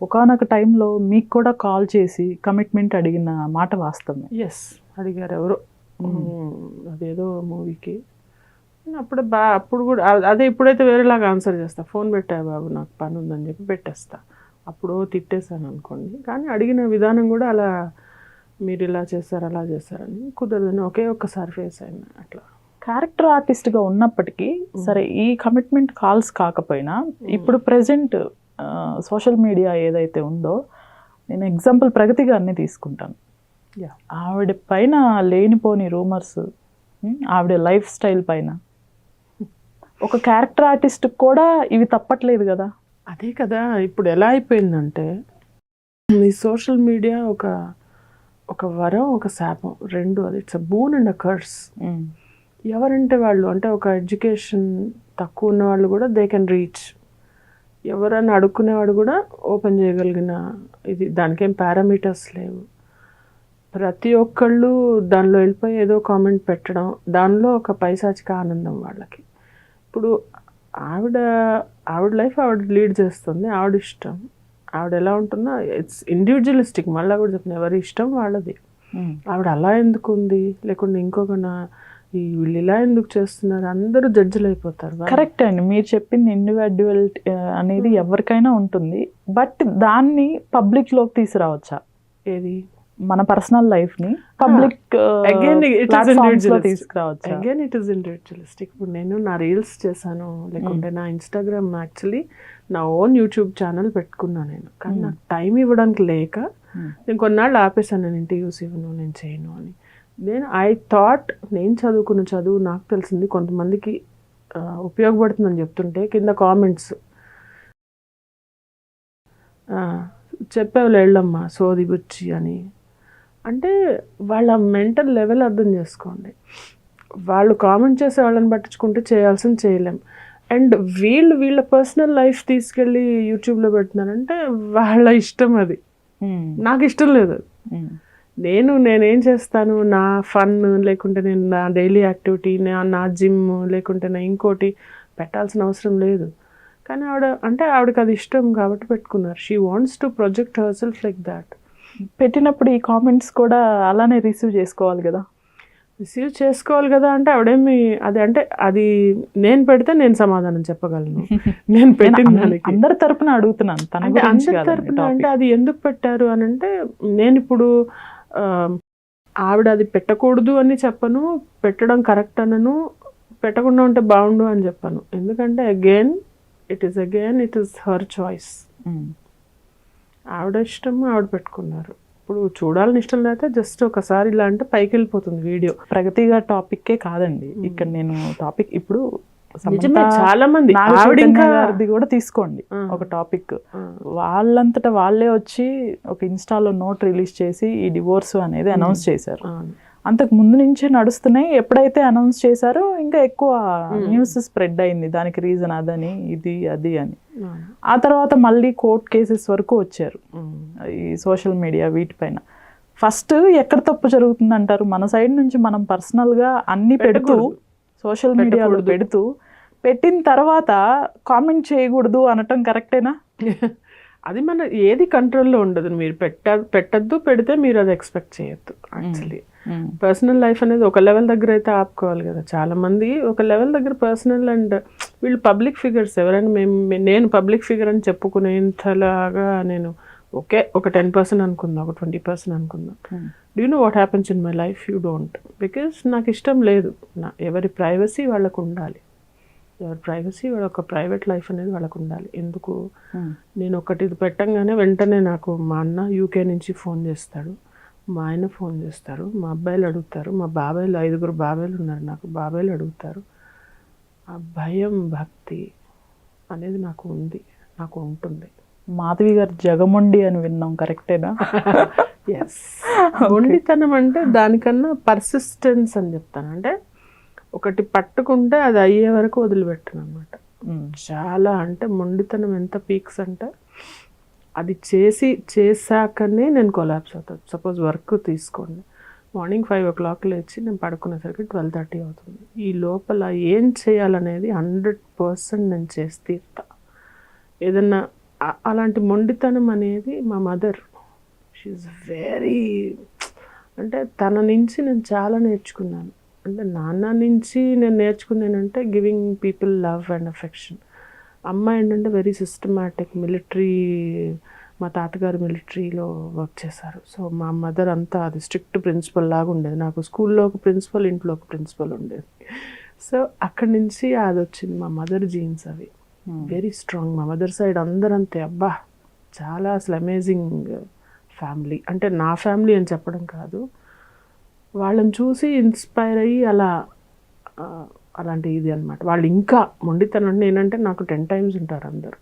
ఒకానొక టైంలో మీకు కూడా కాల్ చేసి కమిట్మెంట్ అడిగిన మాట వాస్తవమే. ఎస్, అడిగారు ఎవరో. అదేదో మూవీకి. అప్పుడు అప్పుడు కూడా అదే ఇప్పుడైతే వేరేలాగా ఆన్సర్ చేస్తా. ఫోన్ పెట్టా బాబు, నాకు పని ఉందని చెప్పి పెట్టేస్తా. అప్పుడు తిట్టేశాను అనుకోండి, కానీ అడిగిన విధానం కూడా అలా మీరు ఇలా చేస్తారు అలా చేస్తారని కుదరదని ఒకే ఒక్కసారి ఫేస్ అయినా. అట్లా క్యారెక్టర్ ఆర్టిస్ట్గా ఉన్నప్పటికీ సరే, ఈ కమిట్మెంట్ కాల్స్ కాకపోయినా ఇప్పుడు ప్రెజెంట్ సోషల్ మీడియా ఏదైతే ఉందో, నేను ఎగ్జాంపుల్ ప్రగతి గారిని తీసుకుంటాను. ఆవిడ పైన లేనిపోని రూమర్స్, ఆవిడ లైఫ్ స్టైల్ పైన ఒక క్యారెక్టర్ ఆర్టిస్ట్ కూడా ఇవి తప్పట్లేదు కదా. అదే కదా ఇప్పుడు ఎలా అయిపోయిందంటే, ఈ సోషల్ మీడియా ఒక వరం ఒక శాపం రెండు. అది it's a boon and a curse. ఎవరంటే వాళ్ళు, అంటే ఒక ఎడ్యుకేషన్ తక్కువ ఉన్న వాళ్ళు కూడా దే కెన్ రీచ్. ఎవరన్నా అడుక్కునేవాడు కూడా ఓపెన్ చేయగలిగిన ఇది. దానికేం పారామీటర్స్ లేవు. ప్రతి ఒక్కళ్ళు దానిలో వెళ్ళిపోయి ఏదో కామెంట్ పెట్టడం, దానిలో ఒక పైశాచిక ఆనందం వాళ్ళకి. ఇప్పుడు ఆవిడ లైఫ్ ఆవిడ లీడ్ చేస్తుంది, ఆవిడ ఇష్టం. ఆవిడ ఎలా ఉంటుందో ఇట్స్ ఇండివిజువలిస్టిక్. మళ్ళీ కూడా చెప్పిన ఎవరి ఇష్టం వాళ్ళది. ఆవిడ అలా ఎందుకు ఉంది, లేకుంటే ఇంకొకనా వీళ్ళు ఇలా ఎందుకు చేస్తున్నారు, అందరూ జడ్జిలు అయిపోతారు. కరెక్ట్ అండి, మీరు చెప్పింది ఇండివిడ్యువల్ అనేది ఎవరికైనా ఉంటుంది. బట్ దాన్ని పబ్లిక్ లోకి తీసుకురావచ్చా? ఏది మన పర్సనల్ లైఫ్ ని పబ్లిక్ తీసుకురావచ్చు. Again it is individualistic. ఇప్పుడు నేను నా రీల్స్ చేశాను, లేకుంటే నా ఇన్స్టాగ్రామ్, యాక్చువల్లీ నా ఓన్ యూట్యూబ్ ఛానల్ పెట్టుకున్నాను నేను. కానీ నాకు టైం ఇవ్వడానికి లేక నేను కొన్నాళ్ళు ఆపేసాను. నేను ఇంటర్వ్యూస్ ఇవ్వను, నేను చేయను అని. ఐ థాట్ నేను చదువుకున్న చదువు నాకు తెలిసింది కొంతమందికి ఉపయోగపడుతుందని చెప్తుంటే కింద కామెంట్స్ చెప్పేవాళ్ళు వెళ్ళమ్మా సోది బుచ్చి అని. అంటే వాళ్ళ మెంటల్ లెవెల్ అర్థం చేసుకోండి. వాళ్ళు కామెంట్ చేసే వాళ్ళని పట్టించుకుంటే చేయాల్సింది చేయలేం. అండ్ వీళ్ళ పర్సనల్ లైఫ్ తీసుకెళ్ళి యూట్యూబ్లో పెడుతున్నారంటే వాళ్ళ ఇష్టం. అది నాకు ఇష్టం లేదు. నేనేం చేస్తాను, నా ఫన్, లేకుంటే నేను నా డైలీ యాక్టివిటీ, నా జిమ్, లేకుంటే నా ఇంకోటి పెట్టాల్సిన అవసరం లేదు. కానీ ఆవిడకి అది ఇష్టం కాబట్టి పెట్టుకున్నారు. She wants to project her self like that. పెట్టినప్పుడు ఈ కామెంట్స్ కూడా అలానే రిసీవ్ చేసుకోవాలి కదా. అంటే ఆవిడేమి అది నేను పెడితే నేను సమాధానం చెప్పగలను. నేను పెట్టిన దానికి అందరి తరపున అడుగుతున్నాను. అందరి తరపున అంటే అది ఎందుకు పెట్టారు అని అంటే, నేను ఇప్పుడు ఆవిడ అది పెట్టకూడదు అని చెప్పను, పెట్టడం కరెక్ట్ అనను, పెట్టకుండా ఉంటే బాగుండు అని చెప్పను. ఎందుకంటే again it is her choice. ఆవిడ ఇష్టం, ఆవిడ పెట్టుకున్నారు. ఇప్పుడు చూడాలని ఇష్టం లేకపోతే జస్ట్ ఒకసారి ఇలా అంటే పైకి వెళ్ళిపోతుంది వీడియో. ప్రగతిగా టాపిక్కే కాదండి ఇక్కడ నేను టాపిక్. ఇప్పుడు చాలా మంది అది కూడా తీసుకోండి ఒక టాపిక్. వాళ్ళంతటా వాళ్ళే వచ్చి ఒక ఇన్స్టాలో నోట్ రిలీజ్ చేసి ఈ డివోర్స్ అనేది అనౌన్స్ చేశారు. అంతకు ముందు నుంచే నడుస్తున్నాయి. ఎప్పుడైతే అనౌన్స్ చేశారో ఇంకా ఎక్కువ న్యూస్ స్ప్రెడ్ అయింది. దానికి రీజన్ అదని, ఇది అది అని. ఆ తర్వాత మళ్ళీ కోర్ట్ కేసెస్ వరకు వచ్చారు ఈ సోషల్ మీడియా వీటిపైన. ఫస్ట్ ఎక్కడ తప్పు జరుగుతుంది అంటారు? మన సైడ్ నుంచి మనం పర్సనల్గా అన్ని పెడుతూ సోషల్ మీడియాలో పెడుతూ, పెట్టిన తర్వాత కామెంట్ చేయకూడదు అనటం కరెక్టేనా? అది మన ఏది కంట్రోల్లో ఉండదు. మీరు పెట్టద్దు, పెడితే మీరు అది ఎక్స్పెక్ట్ చేయొద్దు. యాక్చువల్లీ పర్సనల్ లైఫ్ అనేది ఒక లెవెల్ దగ్గర అయితే ఆపుకోవాలి కదా. చాలా మంది ఒక లెవెల్ దగ్గర పర్సనల్ అండ్ వీళ్ళు పబ్లిక్ ఫిగర్స్. ఎవరైనా నేను పబ్లిక్ ఫిగర్ అని చెప్పుకునేంతలాగా నేను ఒక 10% అనుకుందాం, ఒక 20% అనుకుందాం. Do you know what happens in my life? You don't. Because నాకు ఇష్టం లేదు. ఎవరి ప్రైవసీ వాళ్ళకు ఉండాలి. ఎవరి ప్రైవసీ వాళ్ళ ప్రైవేట్ లైఫ్ అనేది వాళ్ళకు ఉండాలి. ఎందుకు నేను ఒకటి ఇది పెట్టంగానే వెంటనే నాకు మా అన్న యూకే నుంచి ఫోన్ చేస్తాడు, మా ఆయన ఫోన్ చేస్తారు, మా అబ్బాయిలు అడుగుతారు, మా బాబాయిలు 5 బాబాయిలు ఉన్నారు నాకు, బాబాయిలు అడుగుతారు. ఆ భయం భక్తి అనేది నాకు ఉంటుంది. మాధవి గారు జగమొండి అని విన్నాం, కరెక్టేనా? ఎస్. మొండితనం అంటే దానికన్నా పర్సిస్టెన్స్ అని చెప్తాను. అంటే ఒకటి పట్టుకుంటే అది అయ్యే వరకు వదిలిపెట్టను అనమాట. చాలా అంటే మొండితనం ఎంత పీక్స్ అంటే, అది చేశాకనే నేను కొలాప్స్ అవుతాను. సపోజ్ వర్క్ తీసుకోండి, మార్నింగ్ 5 o'clock లేచి నేను పడుకునేసరికి 12:30 అవుతుంది. ఈ లోపల ఏం చేయాలనేది 100% నేను చేసి తీరుతా. ఏదన్నా అలాంటి మొండితనం అనేది మా మదర్, షీఈ్ వెరీ, అంటే తన నుంచి నేను చాలా నేర్చుకున్నాను. అంటే నాన్న నుంచి నేను నేర్చుకున్నానంటే giving people love and affection. అమ్మ ఏంటంటే వెరీ సిస్టమాటిక్, మిలిటరీ, మా తాతగారు మిలిటరీలో వర్క్ చేశారు. సో మా మదర్ అంతా అది స్ట్రిక్ట్ ప్రిన్సిపల్ లాగా ఉండేది. నాకు స్కూల్లో ఒక ప్రిన్సిపల్, ఇంట్లో ఒక ప్రిన్సిపల్ ఉండేది. సో అక్కడి నుంచి అది వచ్చింది, మా మదర్ జీన్స్ అవి వెరీ స్ట్రాంగ్. మా మదర్ సైడ్ అందరంతే, అబ్బా చాలా అసలు అమేజింగ్ ఫ్యామిలీ. అంటే నా ఫ్యామిలీ అని చెప్పడం కాదు, వాళ్ళని చూసి ఇన్స్పైర్ అయ్యి అలా అలాంటి ఇది అనమాట. వాళ్ళు ఇంకా మొండితనం, నేనంటే నాకు 10 times ఉంటారు అందరు.